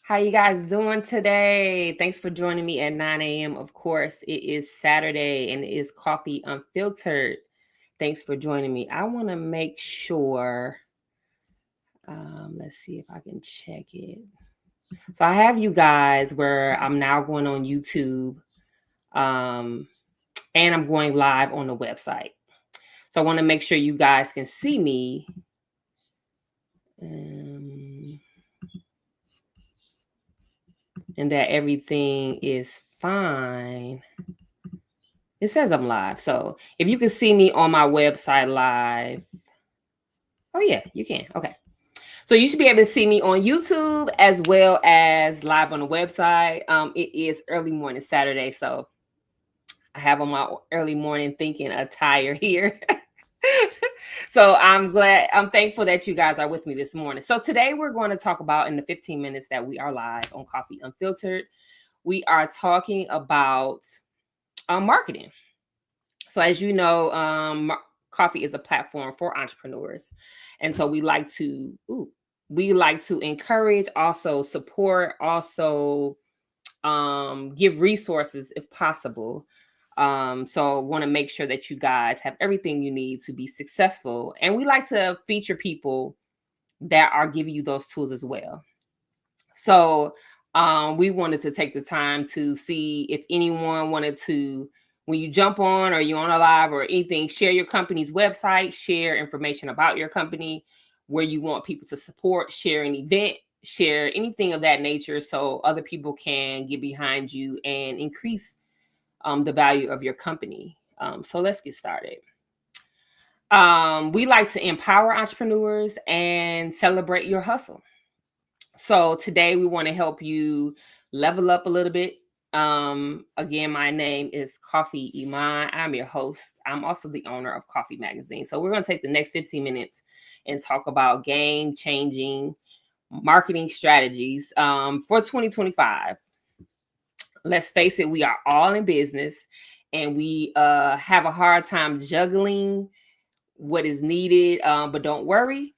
How you guys doing today? Thanks for joining me at 9 a.m. Of course, it is Saturday and it is Coffee Unfiltered. Thanks for joining me. I want to make sure, let's see if I can check it. So I have you guys where I'm now going on YouTube and I'm going live on the website. So I want to make sure you guys can see me. And that everything is fine. It says I'm live. So if you can see me on my website live. Oh, yeah, you can. Okay. So you should be able to see me on YouTube as well as live on the website. It is early morning Saturday. So I have on my early morning thinking attire here. So I'm thankful that you guys are with me this morning. So today we're going to talk about, in the 15 minutes that we are live on Coffee Unfiltered, we are talking about marketing. So as you know, Coffee is a platform for entrepreneurs. And so we like to encourage, also support, also give resources if possible. So want to make sure that you guys have everything you need to be successful. And we like to feature people that are giving you those tools as well. So we wanted to take the time to see if anyone wanted to, when you jump on or you're on a live or anything, share your company's website, share information about your company, where you want people to support, share an event, share anything of that nature so other people can get behind you and increase the value of your company. So let's get started. We like to empower entrepreneurs and celebrate your hustle. So today we want to help you level up a little bit. Again, my name is Coffee Iman. I'm your host. I'm also the owner of Coffee Magazine. So we're going to take the next 15 minutes and talk about game-changing marketing strategies for 2025. Let's face it, we are all in business and we have a hard time juggling what is needed, but don't worry.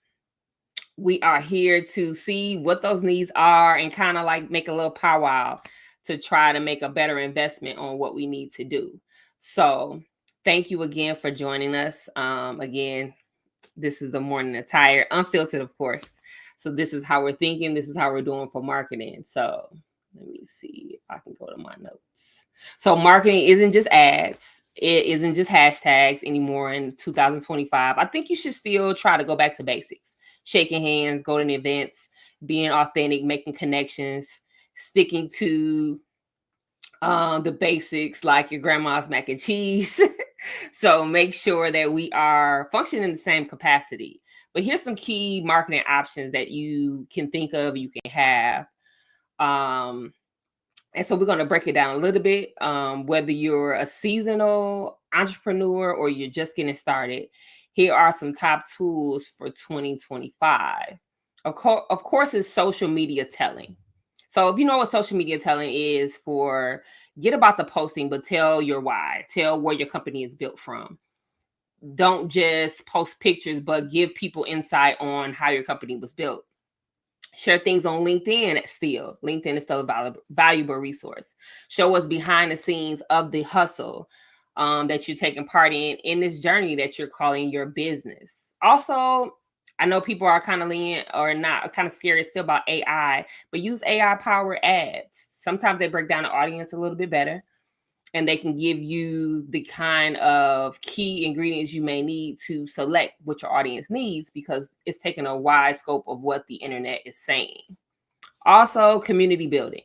We are here to see what those needs are and kind of like make a little powwow to try to make a better investment on what we need to do. So thank you again for joining us. Again, this is the morning attire, unfiltered, of course. So this is how we're thinking. This is how we're doing for marketing. So let me see if I can go to my notes. So marketing isn't just ads. It isn't just hashtags anymore in 2025. I think you should still try to go back to basics. Shaking hands, going to events, being authentic, making connections, sticking to the basics like your grandma's mac and cheese. So make sure that we are functioning in the same capacity. But here's some key marketing options that you can think of, you can have. And so we're going to break it down a little bit. Whether you're a seasonal entrepreneur or you're just getting started, here are some top tools for 2025. Of course, it's social media telling. So if you know what social media telling is, get about the posting, but tell your why, tell where your company is built from. Don't just post pictures, but give people insight on how your company was built. Share things on LinkedIn still. LinkedIn is still a valuable resource. Show us behind the scenes of the hustle that you're taking part in this journey that you're calling your business. Also, I know people are kind of lenient or not, kind of scared still about AI, but use AI powered ads. Sometimes they break down the audience a little bit better and they can give you the kind of key ingredients you may need to select what your audience needs, because it's taking a wide scope of what the internet is saying. Also, community building,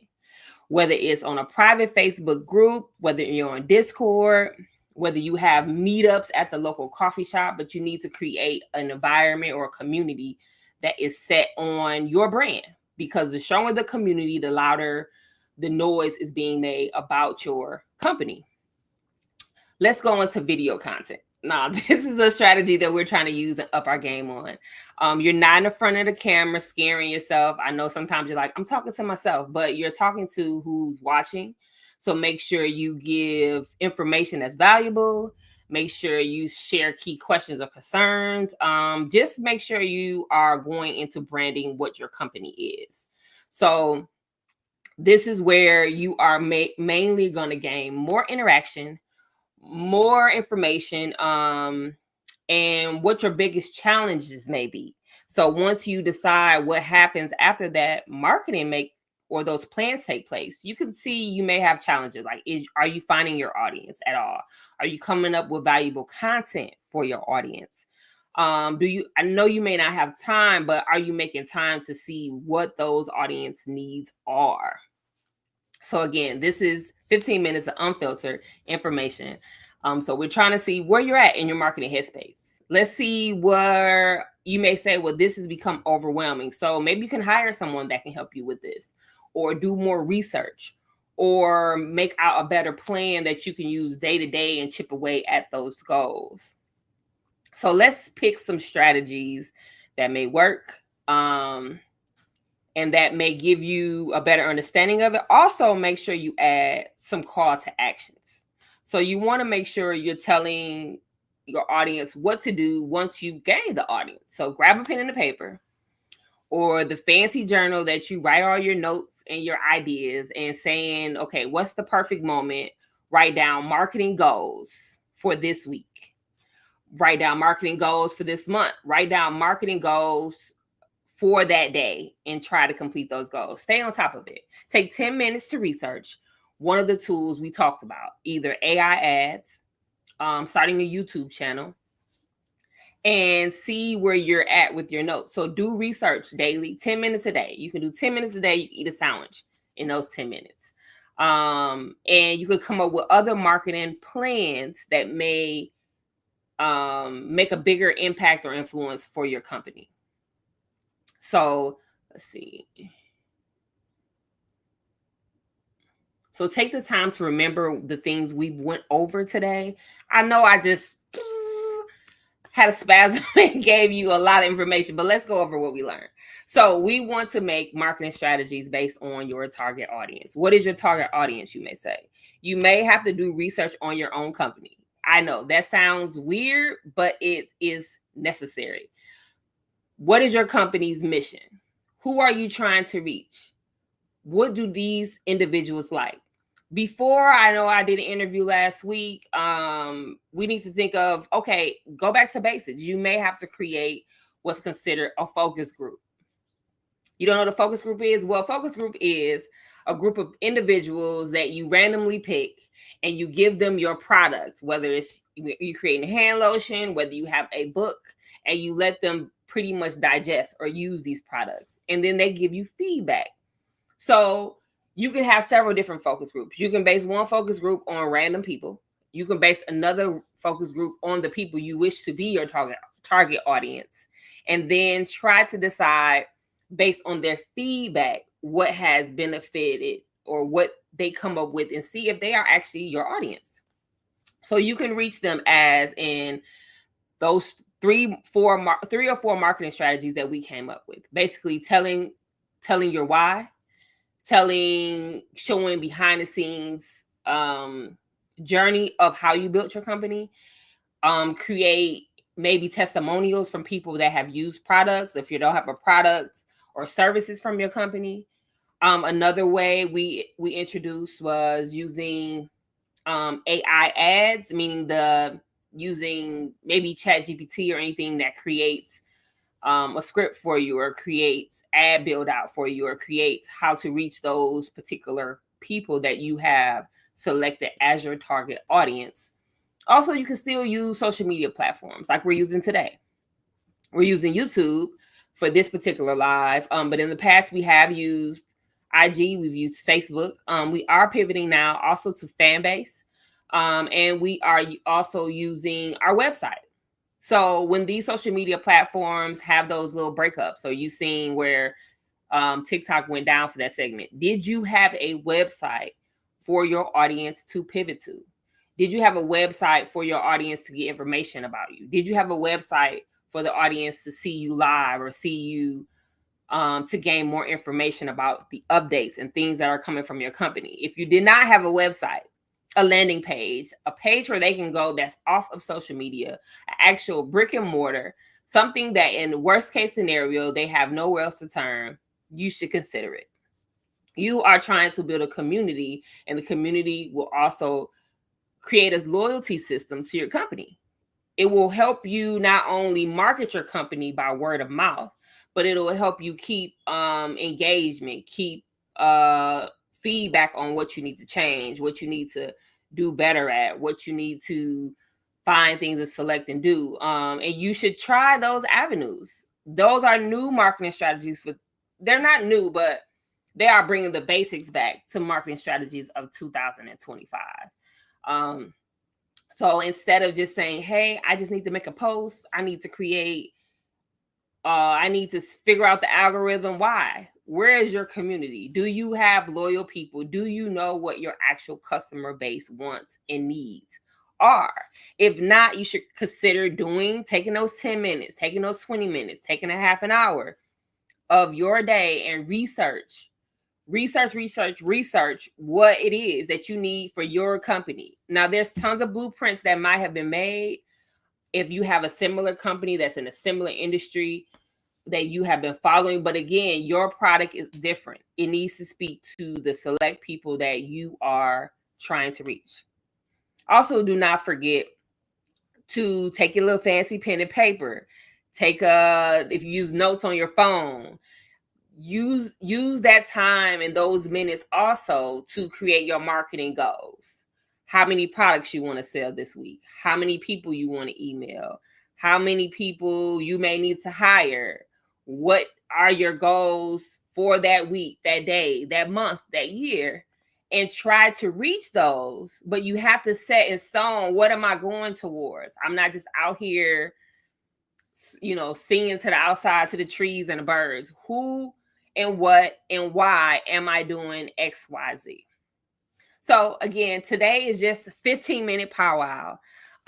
whether it's on a private Facebook group, whether you're on Discord, whether you have meetups at the local coffee shop, but you need to create an environment or a community that is set on your brand, because the stronger the community, the louder the noise is being made about your company. Let's go into video content. Now, this is a strategy that we're trying to use and up our game on. You're not in the front of the camera scaring yourself. I know sometimes you're like, I'm talking to myself, but you're talking to who's watching. So make sure you give information that's valuable. Make sure you share key questions or concerns. Just make sure you are going into branding what your company is. So This is where you are mainly going to gain more interaction, more information, and what your biggest challenges may be. So once you decide what happens after that, marketing or those plans take place, you can see you may have challenges. Like, are you finding your audience at all? Are you coming up with valuable content for your audience? I know you may not have time, but are you making time to see what those audience needs are? So again, this is 15 minutes of unfiltered information. So we're trying to see where you're at in your marketing headspace. Let's see where you may say, well, this has become overwhelming. So maybe you can hire someone that can help you with this, or do more research, or make out a better plan that you can use day to day and chip away at those goals. So let's pick some strategies that may work. And that may give you a better understanding of it. Also, make sure you add some call to actions. So you want to make sure you're telling your audience what to do once you gain the audience. So grab a pen and a paper, or the fancy journal that you write all your notes and your ideas, and saying, okay, what's the perfect moment? Write down marketing goals for this week. Write down marketing goals for this month. Write down marketing goals for that day and try to complete those goals. Stay on top of it. Take 10 minutes to research one of the tools we talked about, either AI ads, starting a YouTube channel, and see where you're at with your notes. So do research daily, 10 minutes a day. You can do 10 minutes a day. You can eat a sandwich in those 10 minutes. And you could come up with other marketing plans that may make a bigger impact or influence for your company. So let's see. So take the time to remember the things we've went over today. I know I just had a spasm and gave you a lot of information, but let's go over what we learned. So we want to make marketing strategies based on your target audience. What is your target audience, you may say? You may have to do research on your own company. I know that sounds weird, but it is necessary. What is your company's mission? Who are you trying to reach? What do these individuals like? Before, I know I did an interview last week. We need to think of, okay, go back to basics. You may have to create what's considered a focus group. You don't know what a focus group is? Well, focus group is a group of individuals that you randomly pick, and you give them your product, whether it's you creating hand lotion, whether you have a book, and you let them pretty much digest or use these products. And then they give you feedback. So you can have several different focus groups. You can base one focus group on random people. You can base another focus group on the people you wish to be your target audience. And then try to decide, based on their feedback, what has benefited or what they come up with, and see if they are actually your audience. So you can reach them as in those three or four marketing strategies that we came up with. Basically telling your why, showing behind the scenes journey of how you built your company, create maybe testimonials from people that have used products if you don't have a product or services from your company. Another way we introduced was using AI ads, meaning using maybe ChatGPT or anything that creates a script for you, or creates ad build out for you, or creates how to reach those particular people that you have selected as your target audience. Also, you can still use social media platforms like we're using today. We're using YouTube for this particular live, but in the past we have used IG, we've used Facebook. We are pivoting now also to Fanbase, and we are also using our website. So when these social media platforms have those little breakups, so you seen where TikTok went down for that segment, did you have a website for your audience to pivot to? Did you have a website for your audience to get information about you? Did you have a website for the audience to see you live, or see you to gain more information about the updates and things that are coming from your company? If you did not have a website, a landing page, a page where they can go that's off of social media, an actual brick and mortar, something that in the worst case scenario, they have nowhere else to turn, you should consider it. You are trying to build a community, and the community will also create a loyalty system to your company. It will help you not only market your company by word of mouth, but it will help you keep engagement, keep feedback on what you need to change, what you need to do better at, what you need to find things to select and do. And you should try those avenues. Those are new marketing strategies. They're not new, but they are bringing the basics back to marketing strategies of 2025. So instead of just saying, hey, I just need to make a post, I need to create, I need to figure out the algorithm. Why? Where is your community? Do you have loyal people? Do you know what your actual customer base wants and needs are? If not, you should consider taking those 10 minutes, taking those 20 minutes, taking a half an hour of your day and research what it is that you need for your company. Now, there's tons of blueprints that might have been made if you have a similar company that's in a similar industry that you have been following. But again, your product is different. It needs to speak to the select people that you are trying to reach. Also, do not forget to take your little fancy pen and paper. If you use notes on your phone, use that time and those minutes also to create your marketing goals. How many products you want to sell this week, how many people you want to email, how many people you may need to hire, what are your goals for that week, that day, that month, that year, and try to reach those. But you have to set in stone, what am I going towards? I'm not just out here singing to the outside, to the trees and the birds. Who and what and why am I doing XYZ? So again, today is just a 15-minute powwow.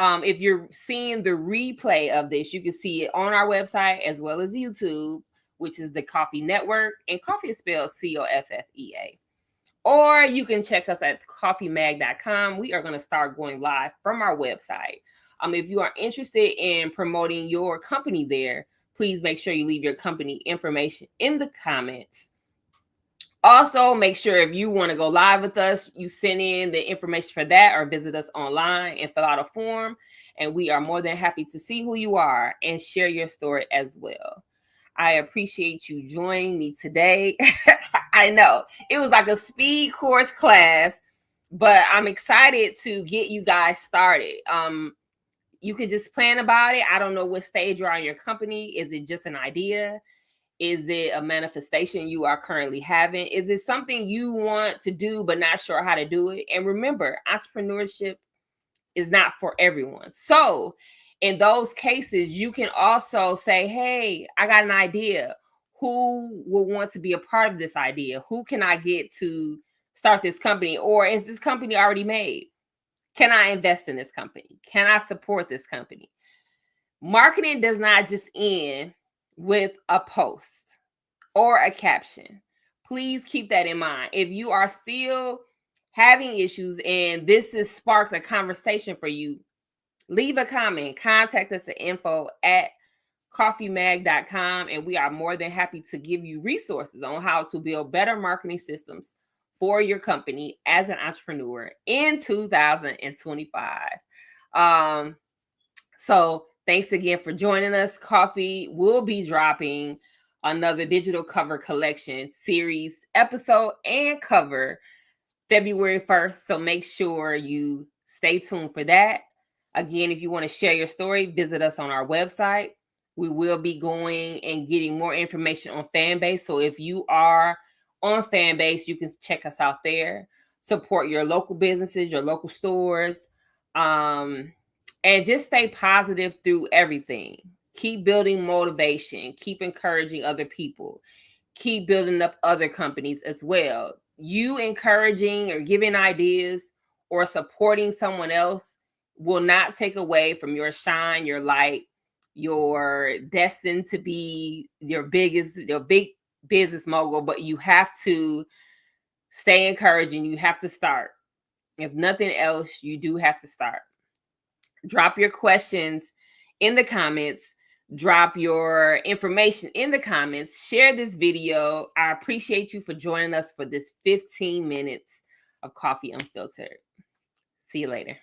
If you're seeing the replay of this, you can see it on our website as well as YouTube, which is the Coffea Network, and Coffea is spelled Coffea. Or you can check us at coffeemag.com. We are going to start going live from our website. If you are interested in promoting your company there, please make sure you leave your company information in the comments. Also, make sure if you want to go live with us, you send in the information for that or visit us online and fill out a form. And we are more than happy to see who you are and share your story as well. I appreciate you joining me today. I know it was like a speed course class, but I'm excited to get you guys started. You can just plan about it. I don't know what stage you're on in your company. Is it just an idea? Is it a manifestation you are currently having? Is it something you want to do but not sure how to do it? And remember, entrepreneurship is not for everyone. So in those cases, you can also say, hey, I got an idea. Who will want to be a part of this idea? Who can I get to start this company? Or is this company already made? Can I invest in this company? Can I support this company? Marketing does not just end with a post or a caption. Please keep that in mind. If you are still having issues and this has sparked a conversation for you, leave a comment. Contact us at info@coffeemag.com, and we are more than happy to give you resources on how to build better marketing systems for your company as an entrepreneur in 2025. So thanks again for joining us. Coffea will be dropping another digital cover collection series episode and cover February 1st. So make sure you stay tuned for that. Again, if you want to share your story, visit us on our website. We will be going and getting more information on Fanbase. So if you are on Fanbase, you can check us out there. Support your local businesses, your local stores, and just stay positive through everything. Keep building motivation. Keep encouraging other people. Keep building up other companies as well. You encouraging or giving ideas or supporting someone else will not take away from your shine, your light. You're destined to be your big business mogul, but you have to stay encouraging. You have to start. If nothing else, you do have to start. Drop your questions in the comments. drop your information in the comments, share this video. I appreciate you for joining us for this 15 minutes of Coffee Unfiltered. See you later.